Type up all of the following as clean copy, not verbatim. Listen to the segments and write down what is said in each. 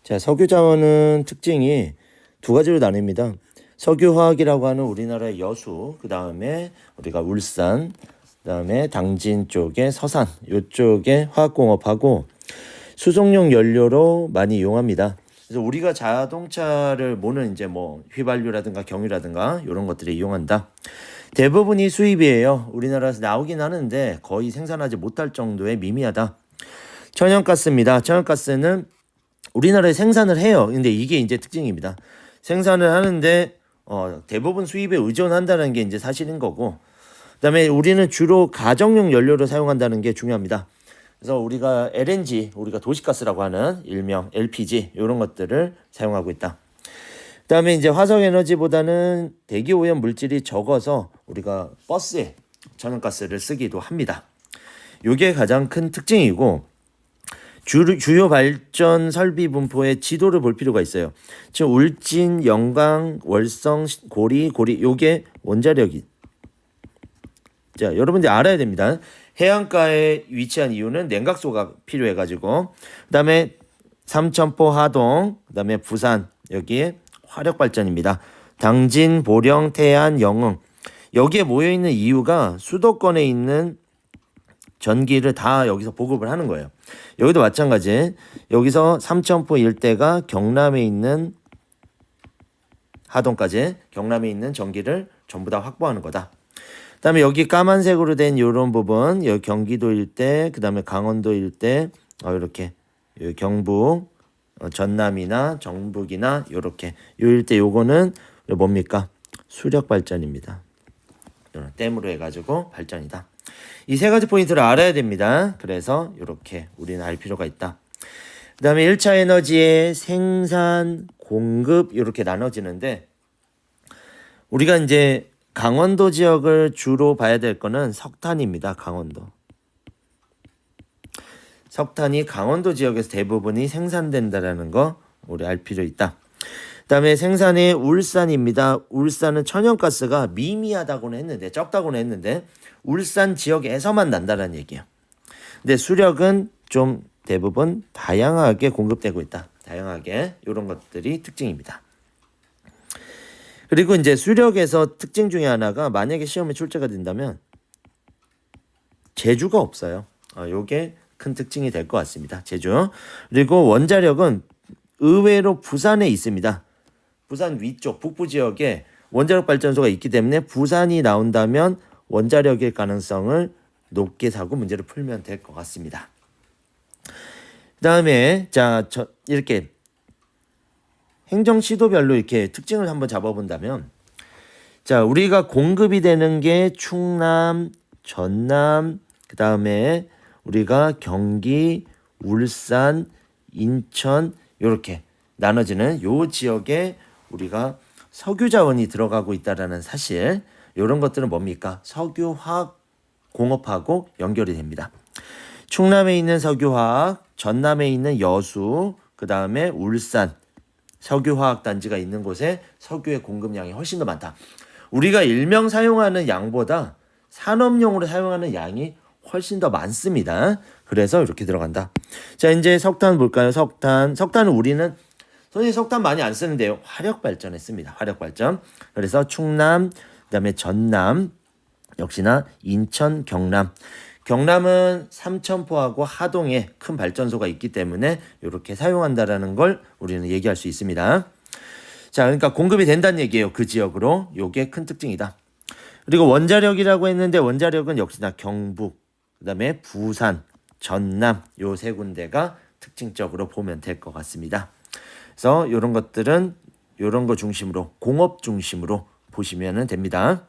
자, 석유자원은 특징이 두 가지로 나뉩니다. 석유화학이라고 하는 우리나라의 여수, 그 다음에 우리가 울산, 그 다음에 당진 쪽에 서산, 이쪽에 화학공업하고 수송용 연료로 많이 이용합니다. 그래서 우리가 자동차를 모는 이제 뭐 휘발유라든가 경유라든가 이런 것들을 이용한다. 대부분이 수입이에요. 우리나라에서 나오긴 하는데 거의 생산하지 못할 정도의 미미하다. 천연가스입니다. 천연가스는 우리나라에 생산을 해요. 근데 이게 이제 특징입니다. 생산을 하는데 대부분 수입에 의존한다는 게 이제 사실인 거고, 그다음에 우리는 주로 가정용 연료로 사용한다는 게 중요합니다. 그래서 우리가 LNG, 우리가 도시가스라고 하는 일명 LPG 이런 것들을 사용하고 있다. 그다음에 이제 화석에너지보다는 대기오염 물질이 적어서 우리가 버스에 천연가스를 쓰기도 합니다. 이게 가장 큰 특징이고, 주요 발전 설비 분포의 지도를 볼 필요가 있어요. 지금 울진, 영광, 월성, 고리 요게 원자력이. 자, 여러분들 알아야 됩니다. 해안가에 위치한 이유는 냉각소가 필요해가지고, 그다음에 삼천포, 하동, 그다음에 부산 여기에 화력 발전입니다. 당진, 보령, 태안, 영흥 여기에 모여 있는 이유가 수도권에 있는 전기를 다 여기서 보급을 하는 거예요. 여기도 마찬가지. 여기서 삼천포 일대가 경남에 있는 하동까지 경남에 있는 전기를 전부 다 확보하는 거다. 그다음에 여기 까만색으로 된 이런 부분, 여기 경기도 일대, 그다음에 강원도 일대, 이렇게 경북, 전남이나 정북이나 이렇게 요 일대 요거는 뭡니까? 수력 발전입니다. 댐으로 해가지고 발전이다. 이 세 가지 포인트를 알아야 됩니다. 그래서 이렇게 우리는 알 필요가 있다. 그 다음에 1차 에너지의 생산, 공급 이렇게 나눠지는데, 우리가 이제 강원도 지역을 주로 봐야 될 거는 석탄입니다. 강원도. 석탄이 강원도 지역에서 대부분이 생산된다라는 거 우리 알 필요 있다. 그 다음에 생산의 울산입니다. 울산은 천연가스가 미미하다고는 했는데, 적다고는 했는데 울산 지역에서만 난다는 얘기예요. 근데 수력은 좀 대부분 다양하게 공급되고 있다. 다양하게 이런 것들이 특징입니다. 그리고 이제 수력에서 특징 중에 하나가, 만약에 시험에 출제가 된다면 제주가 없어요. 요게 큰 특징이 될 것 같습니다. 제주. 그리고 원자력은 의외로 부산에 있습니다. 부산 위쪽 북부 지역에 원자력 발전소가 있기 때문에 부산이 나온다면 원자력일 가능성을 높게 사고 문제를 풀면 될 것 같습니다. 그 다음에 이렇게 행정시도별로 이렇게 특징을 한번 잡아본다면, 자, 우리가 공급이 되는 게 충남, 전남, 그 다음에 우리가 경기, 울산, 인천 이렇게 나눠지는 요 지역에 우리가 석유자원이 들어가고 있다라는 사실, 이런 것들은 뭡니까? 석유화학 공업하고 연결이 됩니다. 충남에 있는 석유화학, 전남에 있는 여수, 그 다음에 울산 석유화학 단지가 있는 곳에 석유의 공급량이 훨씬 더 많다. 우리가 일명 사용하는 양보다 산업용으로 사용하는 양이 훨씬 더 많습니다. 그래서 이렇게 들어간다. 자, 이제 석탄 볼까요? 석탄은 우리는 선생님 석탄 많이 안 쓰는데요. 화력 발전에 씁니다. 화력 발전. 그래서 충남, 그다음에 전남, 역시나 인천, 경남. 경남은 삼천포하고 하동에 큰 발전소가 있기 때문에 이렇게 사용한다라는 걸 우리는 얘기할 수 있습니다. 자, 그러니까 공급이 된다는 얘기예요. 그 지역으로. 요게 큰 특징이다. 그리고 원자력이라고 했는데, 원자력은 역시나 경북, 그다음에 부산, 전남 요 세 군데가 특징적으로 보면 될 것 같습니다. 그래서 이런 것들은 이런 거 중심으로, 공업 중심으로 보시면 됩니다.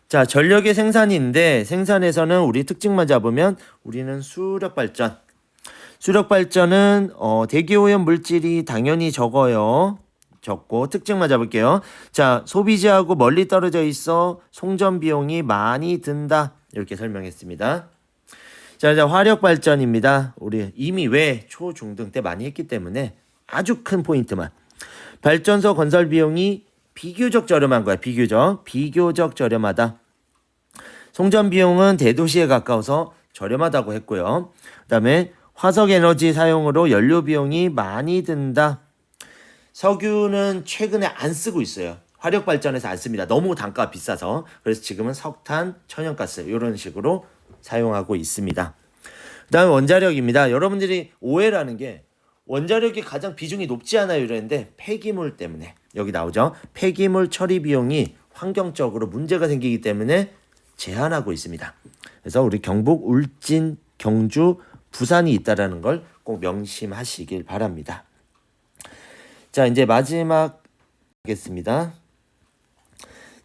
자, 전력의 생산인데, 생산에서는 우리 특징만 잡으면 우리는 수력 발전. 수력 발전은 대기오염 물질이 당연히 적어요. 적고 특징만 잡을게요. 자, 소비지하고 멀리 떨어져 있어 송전 비용이 많이 든다. 이렇게 설명했습니다. 자, 화력 발전입니다. 우리 이미 왜 초중등 때 많이 했기 때문에 아주 큰 포인트만. 발전소 건설 비용이 비교적 저렴한 거야. 비교적 저렴하다. 송전 비용은 대도시에 가까워서 저렴하다고 했고요. 그다음에 화석 에너지 사용으로 연료 비용이 많이 든다. 석유는 최근에 안 쓰고 있어요. 화력 발전에서 안 씁니다. 너무 단가가 비싸서. 그래서 지금은 석탄, 천연가스 이런 식으로 사용하고 있습니다. 그다음에 원자력입니다. 여러분들이 오해라는 게 원자력이 가장 비중이 높지 않아요 이랬는데 폐기물 때문에 여기 나오죠. 폐기물 처리 비용이 환경적으로 문제가 생기기 때문에 제한하고 있습니다. 그래서 우리 경북, 울진, 경주, 부산이 있다라는 걸 꼭 명심하시길 바랍니다. 자, 이제 마지막 하겠습니다.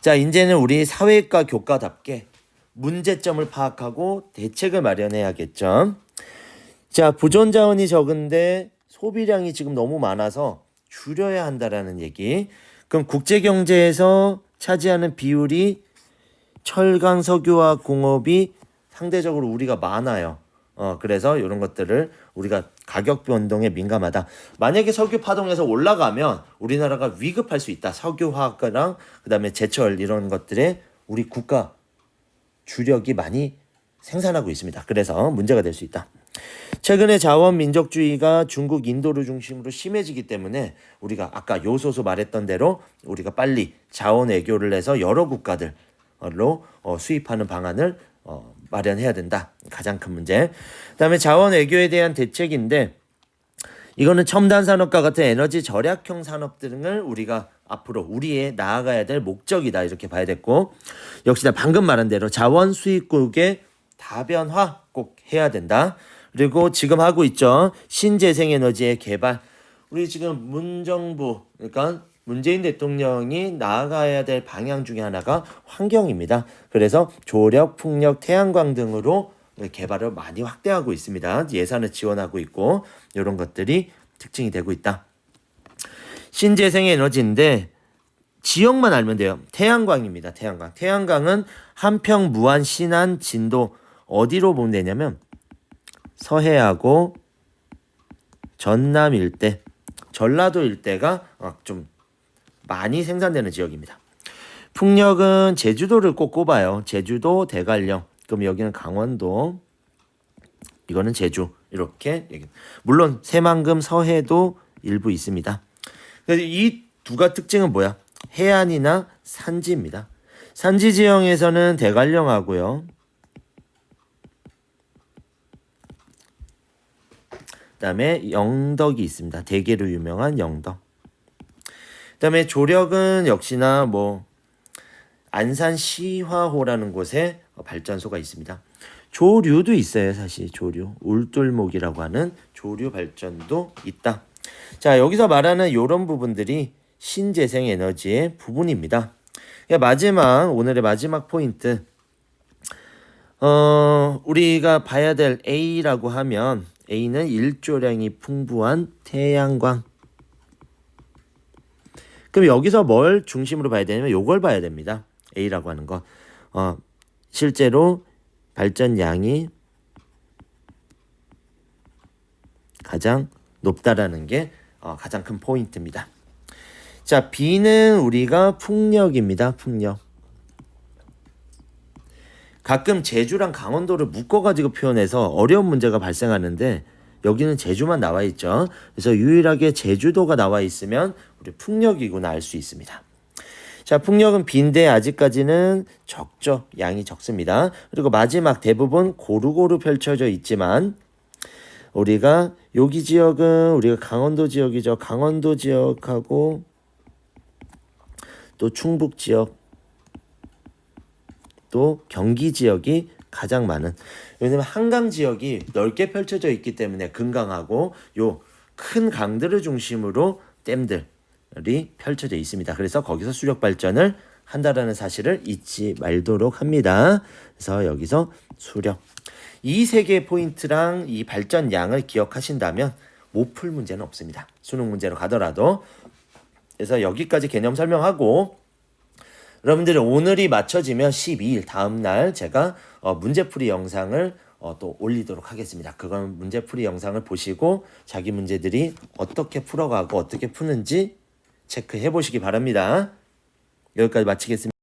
자, 이제는 우리 사회과 교과답게 문제점을 파악하고 대책을 마련해야겠죠. 자, 보존 자원이 적은데 소비량이 지금 너무 많아서 줄여야 한다라는 얘기. 그럼 국제 경제에서 차지하는 비율이 철강 석유화학 공업이 상대적으로 우리가 많아요. 그래서 이런 것들을 우리가 가격 변동에 민감하다. 만약에 석유 파동에서 올라가면 우리나라가 위급할 수 있다. 석유화학이랑 그다음에 제철 이런 것들에 우리 국가 주력이 많이 생산하고 있습니다. 그래서 문제가 될 수 있다. 최근에 자원 민족주의가 중국, 인도를 중심으로 심해지기 때문에 우리가 아까 요소수 말했던 대로 우리가 빨리 자원 외교를 해서 여러 국가들로 수입하는 방안을 마련해야 된다. 가장 큰 문제. 그다음에 자원 외교에 대한 대책인데 이거는 첨단 산업과 같은 에너지 절약형 산업 등을 우리가 앞으로 우리의 나아가야 될 목적이다 이렇게 봐야 됐고 역시나 방금 말한 대로 자원 수입국의 다변화 꼭 해야 된다. 그리고 지금 하고 있죠. 신재생에너지의 개발. 우리 지금 문정부 그러니까 문재인 대통령이 나아가야 될 방향 중에 하나가 환경입니다. 그래서 조력, 풍력, 태양광 등으로 개발을 많이 확대하고 있습니다. 예산을 지원하고 있고 이런 것들이 특징이 되고 있다. 신재생에너지인데 지역만 알면 돼요. 태양광입니다. 태양광. 태양광은 한평, 무안, 신안, 진도 어디로 보면 되냐면 서해하고 전남 일대, 전라도 일대가 좀 많이 생산되는 지역입니다. 풍력은 제주도를 꼭 꼽아요. 제주도, 대관령. 그럼 여기는 강원도, 이거는 제주. 이렇게 물론 새만금, 서해도 일부 있습니다. 이 두가 특징은 뭐야? 해안이나 산지입니다. 산지 지형에서는 대관령하고요. 그다음에 영덕이 있습니다. 대게로 유명한 영덕. 그다음에 조력은 역시나 안산 시화호라는 곳에 발전소가 있습니다. 조류도 있어요. 사실 조류. 울돌목이라고 하는 조류 발전도 있다. 자, 여기서 말하는 이런 부분들이 신재생 에너지의 부분입니다. 오늘의 마지막 포인트. 우리가 봐야 될 A라고 하면 A는 일조량이 풍부한 태양광. 그럼 여기서 뭘 중심으로 봐야 되냐면 요걸 봐야 됩니다. A라고 하는 거. 실제로 발전량이 가장 높다라는 게 가장 큰 포인트입니다. 자, B는 우리가 풍력입니다. 풍력. 가끔 제주랑 강원도를 묶어가지고 표현해서 어려운 문제가 발생하는데 여기는 제주만 나와 있죠. 그래서 유일하게 제주도가 나와 있으면 우리 풍력이구나 알 수 있습니다. 자, 풍력은 B인데 아직까지는 적죠. 양이 적습니다. 그리고 마지막 대부분 고루고루 펼쳐져 있지만 우리가 여기 지역은 우리가 강원도 지역이죠. 강원도 지역하고 또 충북 지역 또 경기 지역이 가장 많은. 왜냐면 한강 지역이 넓게 펼쳐져 있기 때문에 금강하고 요 큰 강들을 중심으로 댐들이 펼쳐져 있습니다. 그래서 거기서 수력 발전을 한다라는 사실을 잊지 말도록 합니다. 그래서 여기서 수력 이 세 개의 포인트랑 이 발전량을 기억하신다면 못 풀 문제는 없습니다. 수능 문제로 가더라도. 그래서 여기까지 개념 설명하고 여러분들이 오늘이 맞춰지면 12일 다음날 제가 문제풀이 영상을 또 올리도록 하겠습니다. 그건 문제풀이 영상을 보시고 자기 문제들이 어떻게 풀어가고 어떻게 푸는지 체크해 보시기 바랍니다. 여기까지 마치겠습니다.